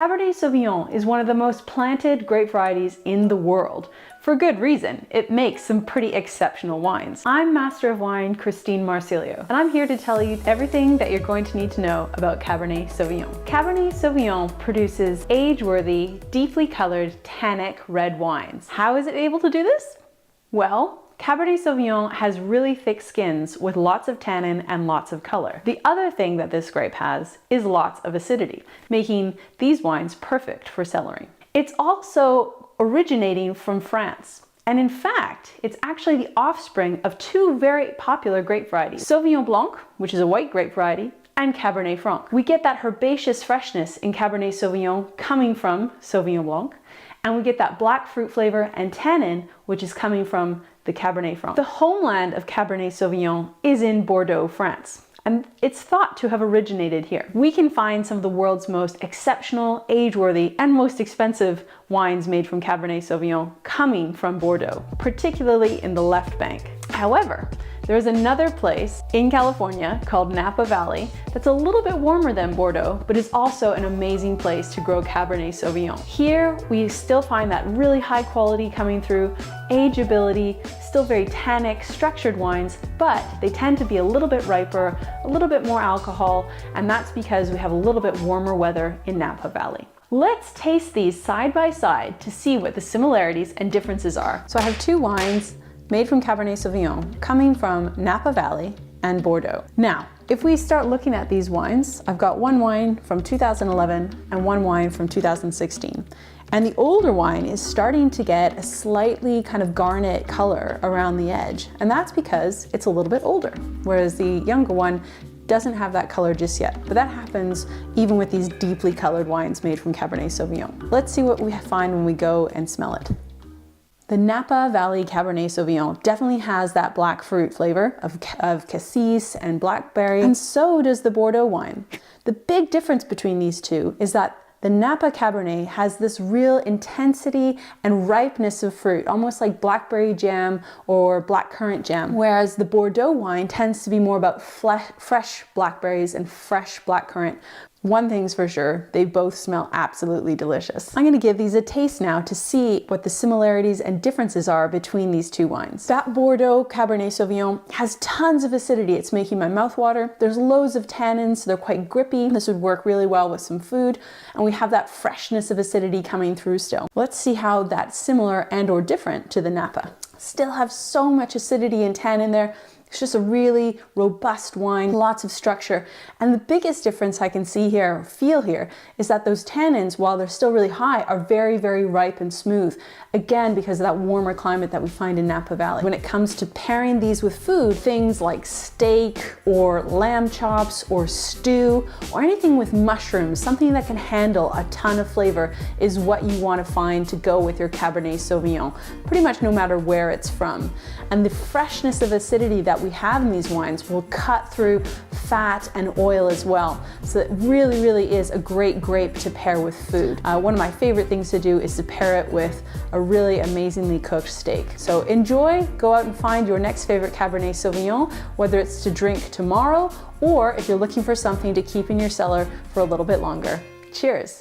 Cabernet Sauvignon is one of the most planted grape varieties in the world. For good reason, it makes some pretty exceptional wines. I'm Master of Wine Christine Marsilio, and I'm here to tell you everything that you're going to need to know about Cabernet Sauvignon. Cabernet Sauvignon produces age-worthy, deeply colored, tannic red wines. How is it able to do this? Well, Cabernet Sauvignon has really thick skins with lots of tannin and lots of color. The other thing that this grape has is lots of acidity, making these wines perfect for cellaring. It's also originating from France. And in fact, it's actually the offspring of two very popular grape varieties, Sauvignon Blanc, which is a white grape variety, and Cabernet Franc. We get that herbaceous freshness in Cabernet Sauvignon coming from Sauvignon Blanc, and we get that black fruit flavor and tannin, which is coming from the Cabernet Franc. The homeland of Cabernet Sauvignon is in Bordeaux, France, and it's thought to have originated here. We can find some of the world's most exceptional, age-worthy, and most expensive wines made from Cabernet Sauvignon coming from Bordeaux, particularly in the left bank. However, there's another place in California called Napa Valley that's a little bit warmer than Bordeaux, but is also an amazing place to grow Cabernet Sauvignon. Here, we still find that really high quality coming through, ageability, still very tannic, structured wines, but they tend to be a little bit riper, a little bit more alcohol, and that's because we have a little bit warmer weather in Napa Valley. Let's taste these side by side to see what the similarities and differences are. So I have two wines made from Cabernet Sauvignon, coming from Napa Valley and Bordeaux. Now, if we start looking at these wines, I've got one wine from 2011 and one wine from 2016. And the older wine is starting to get a slightly kind of garnet color around the edge. And that's because it's a little bit older, whereas the younger one doesn't have that color just yet. But that happens even with these deeply colored wines made from Cabernet Sauvignon. Let's see what we find when we go and smell it. The Napa Valley Cabernet Sauvignon definitely has that black fruit flavor of cassis and blackberry, and so does the Bordeaux wine. The big difference between these two is that the Napa Cabernet has this real intensity and ripeness of fruit, almost like blackberry jam or blackcurrant jam, whereas the Bordeaux wine tends to be more about fresh blackberries and fresh blackcurrant. One thing's for sure, they both smell absolutely delicious. I'm gonna give these a taste now to see what the similarities and differences are between these two wines. That Bordeaux Cabernet Sauvignon has tons of acidity. It's making my mouth water. There's loads of tannins, so they're quite grippy. This would work really well with some food. And we have that freshness of acidity coming through still. Let's see how that's similar and or different to the Napa. Still have so much acidity and tannin there. It's just a really robust wine, lots of structure. And the biggest difference I can see here, or feel here, is that those tannins, while they're still really high, are very, very ripe and smooth. Again, because of that warmer climate that we find in Napa Valley. When it comes to pairing these with food, things like steak or lamb chops or stew or anything with mushrooms, something that can handle a ton of flavor is what you want to find to go with your Cabernet Sauvignon, pretty much no matter where it's from. And the freshness of acidity that we have in these wines will cut through fat and oil as well. So it really, really is a great grape to pair with food. One of my favorite things to do is to pair it with a really amazingly cooked steak. So enjoy, go out and find your next favorite Cabernet Sauvignon, whether it's to drink tomorrow or if you're looking for something to keep in your cellar for a little bit longer. Cheers.